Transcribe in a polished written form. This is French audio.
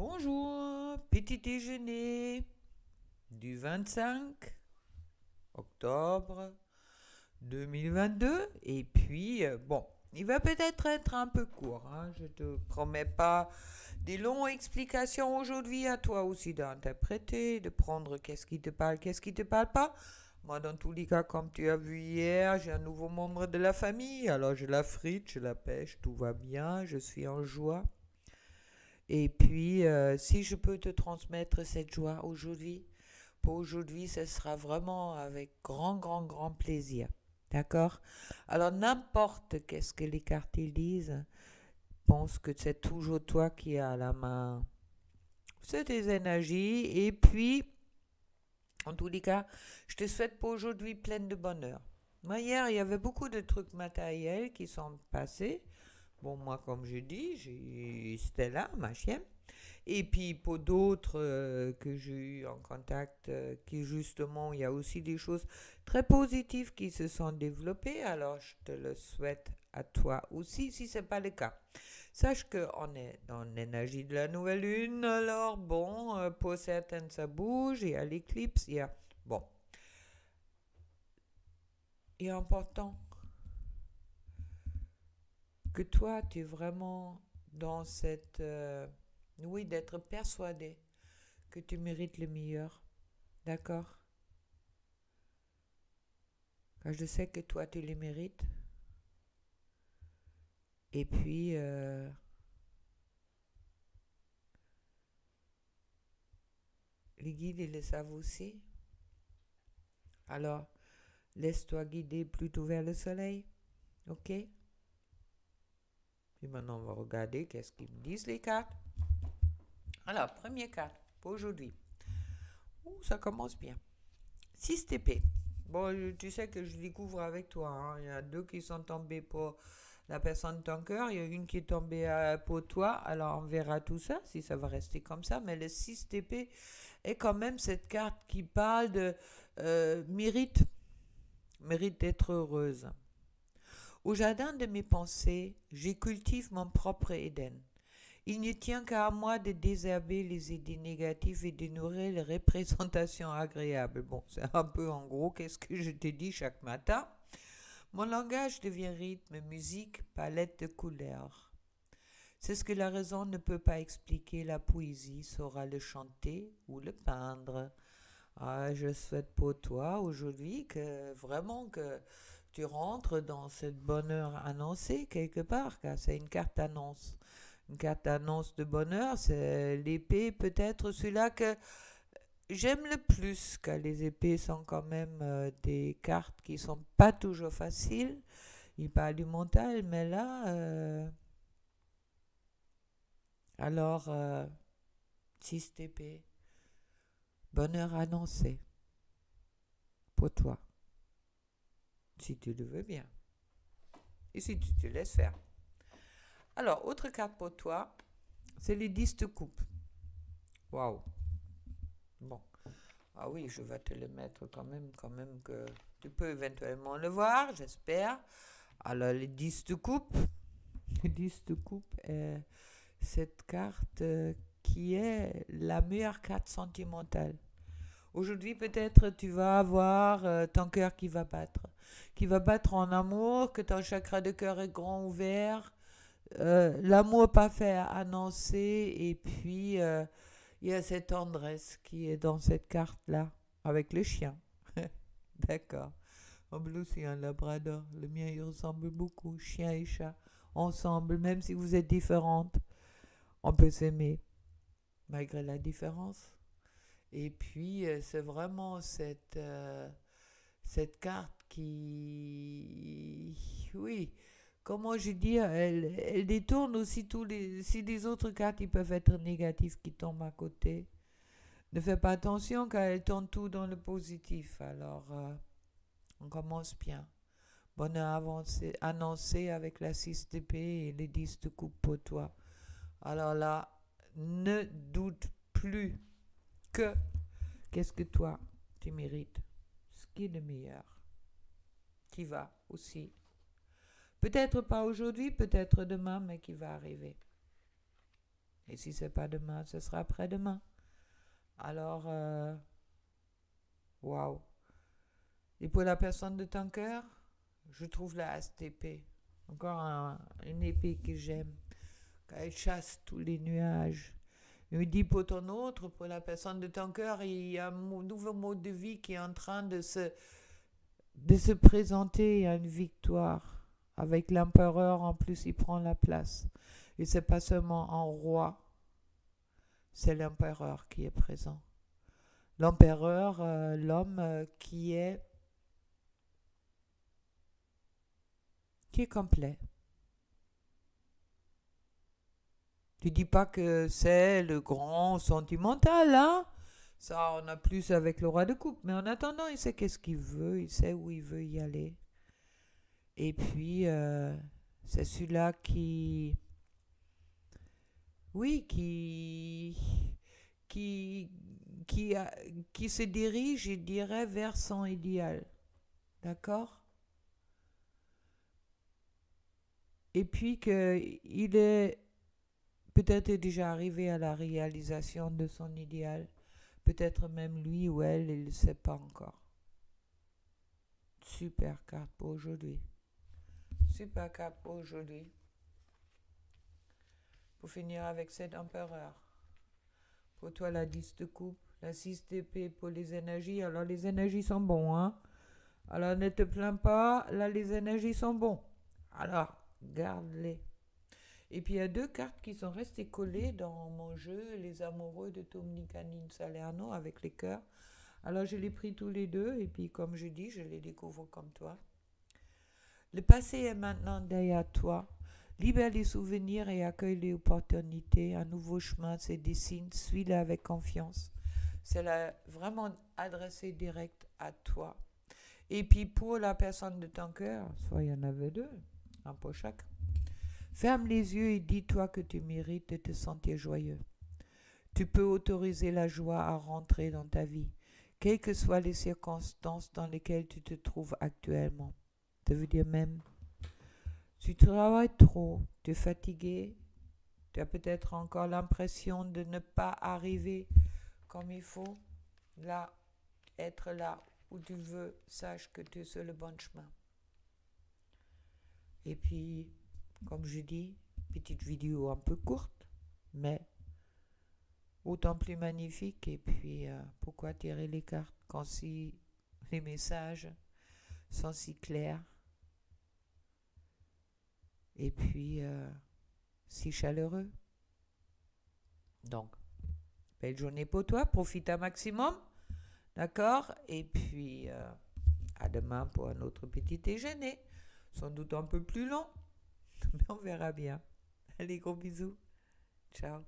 Bonjour, petit déjeuner du 25 octobre 2022. Et puis, bon, il va peut-être être un peu court, hein. Je te promets pas des longues explications aujourd'hui, à toi aussi d'interpréter, de prendre qu'est-ce qui te parle pas. Moi, dans tous les cas, comme tu as vu hier, j'ai un nouveau membre de la famille. Alors, je la frite, je la pêche, tout va bien, je suis en joie. Et puis, si je peux te transmettre cette joie aujourd'hui, pour aujourd'hui, ce sera vraiment avec grand, grand, grand plaisir. D'accord? Alors, n'importe qu'est-ce que les cartes ils disent, pense que c'est toujours toi qui as la main. C'est tes énergies. Et puis, en tous les cas, je te souhaite pour aujourd'hui pleine de bonheur. Moi, hier, il y avait beaucoup de trucs matériels qui sont passés. Bon, moi, comme je dis, j'ai Stella, ma chienne. Et puis pour d'autres que j'ai eu en contact, qui justement, il y a aussi des choses très positives qui se sont développées. Alors je te le souhaite à toi aussi, si ce n'est pas le cas. Sache qu'on est dans l'énergie de la nouvelle lune. Alors bon, pour certaines ça bouge, il y a l'éclipse, il y a... Bon, il est important que toi, tu es vraiment dans cette... oui, d'être persuadé que tu mérites le meilleur. D'accord? Car je sais que toi, tu les mérites. Et puis, les guides, ils le savent aussi. Alors, laisse-toi guider plutôt vers le soleil. OK? Et maintenant, on va regarder qu'est-ce qu'ils me disent, les cartes. Alors, première carte pour aujourd'hui. Ouh, ça commence bien. 6 TP. Bon, tu sais que je découvre avec toi, hein. Il y a deux qui sont tombés pour la personne de ton cœur. Il y a une qui est tombée pour toi. Alors, on verra tout ça, si ça va rester comme ça. Mais le 6 TP est quand même cette carte qui parle de mérite, mérite d'être heureuse. Au jardin de mes pensées, je cultive mon propre Éden. Il ne tient qu'à moi de désherber les idées négatives et de nourrir les représentations agréables. Bon, c'est un peu en gros qu'est-ce que je te dis chaque matin. Mon langage devient rythme, musique, palette de couleurs. C'est ce que la raison ne peut pas expliquer, la poésie saura le chanter ou le peindre. Ah, je souhaite pour toi aujourd'hui que vraiment que tu rentres dans cette bonheur annoncée quelque part, car c'est une carte annonce. Une carte annonce de bonheur, c'est l'épée peut-être celui-là que j'aime le plus, car les épées sont quand même des cartes qui sont pas toujours faciles. Il parle du mental, mais là, alors, 6 épées, bonheur annoncé pour toi, si tu le veux bien, et si tu te laisses faire. Alors, autre carte pour toi, c'est les 10 de coupe. Waouh! Bon. Ah oui, je vais te le mettre quand même que tu peux éventuellement le voir, j'espère. Alors, les 10 de coupe. Les 10 de coupe est cette carte qui est la meilleure carte sentimentale. Aujourd'hui, peut-être tu vas avoir ton cœur qui va battre en amour, que ton chakra de cœur est grand ouvert, l'amour pas fait à annoncer, et puis il y a cette tendresse qui est dans cette carte-là, avec le chien. D'accord. En bleu, c'est un labrador. Le mien, il ressemble beaucoup, chien et chat, ensemble, même si vous êtes différentes, on peut s'aimer, malgré la différence. Et puis, c'est vraiment cette carte qui, oui, comment je dis, elle détourne aussi si des autres cartes ils peuvent être négatifs qui tombent à côté. Ne fais pas attention car elle tourne tout dans le positif. Alors, on commence bien. Bonheur avancé, annoncé avec la 6 d'épée et les 10 de coupe pour toi. Alors là, ne doute plus que qu'est-ce que toi, tu mérites. Ce qui est le meilleur. Qui va aussi. Peut-être pas aujourd'hui, peut-être demain, mais qui va arriver. Et si c'est pas demain, ce sera après-demain. Alors, waouh. Et pour la personne de ton cœur, je trouve la STP. Encore une épée que j'aime. Quand elle chasse tous les nuages. Il me dit pour ton autre, pour la personne de ton cœur, il y a un nouveau mode de vie qui est en train de se présenter à une victoire. Avec l'empereur, en plus, il prend la place. Et c'est pas seulement un roi, c'est l'empereur qui est présent. L'empereur, l'homme qui est complet. Tu dis pas que c'est le grand sentimental, hein? Ça, on a plus avec le roi de coupe. Mais en attendant, il sait qu'est-ce qu'il veut, il sait où il veut y aller. Et puis, c'est celui-là oui, qui, qui se dirige, je dirais, vers son idéal. D'accord? Et puis qu'il est peut-être déjà arrivé à la réalisation de son idéal. Peut-être même lui ou elle, il ne le sait pas encore. Super carte pour aujourd'hui. Super carte pour aujourd'hui. Pour finir avec cet empereur. Pour toi, la 10 de coupe, la 6 d'épée pour les énergies. Alors, les énergies sont bons, hein. Alors, ne te plains pas. Là, les énergies sont bons. Alors, garde-les. Et puis, il y a 2 cartes qui sont restées collées dans mon jeu, les amoureux de Tomnicanin Salerno avec les cœurs. Alors, je les pris tous les 2. Et puis, comme je dis, je les découvre comme toi. Le passé est maintenant derrière toi. Libère les souvenirs et accueille les opportunités. Un nouveau chemin se dessine. Suis-le avec confiance. C'est vraiment adressé direct à toi. Et puis pour la personne de ton cœur, soit il y en avait 2, un pour chaque. Ferme les yeux et dis-toi que tu mérites de te sentir joyeux. Tu peux autoriser la joie à rentrer dans ta vie, quelles que soient les circonstances dans lesquelles tu te trouves actuellement. Ça veut dire même tu travailles trop, tu es fatigué, tu as peut-être encore l'impression de ne pas arriver comme il faut. Là, être là où tu veux, sache que tu es sur le bon chemin. Et puis, comme je dis, petite vidéo un peu courte, mais autant plus magnifique. Et puis, pourquoi tirer les cartes quand si les messages sont si clairs? Et puis, si chaleureux. Donc, belle journée pour toi, profite un maximum, d'accord? Et puis, à demain pour un autre petit déjeuner, sans doute un peu plus long, mais on verra bien. Allez, gros bisous, ciao.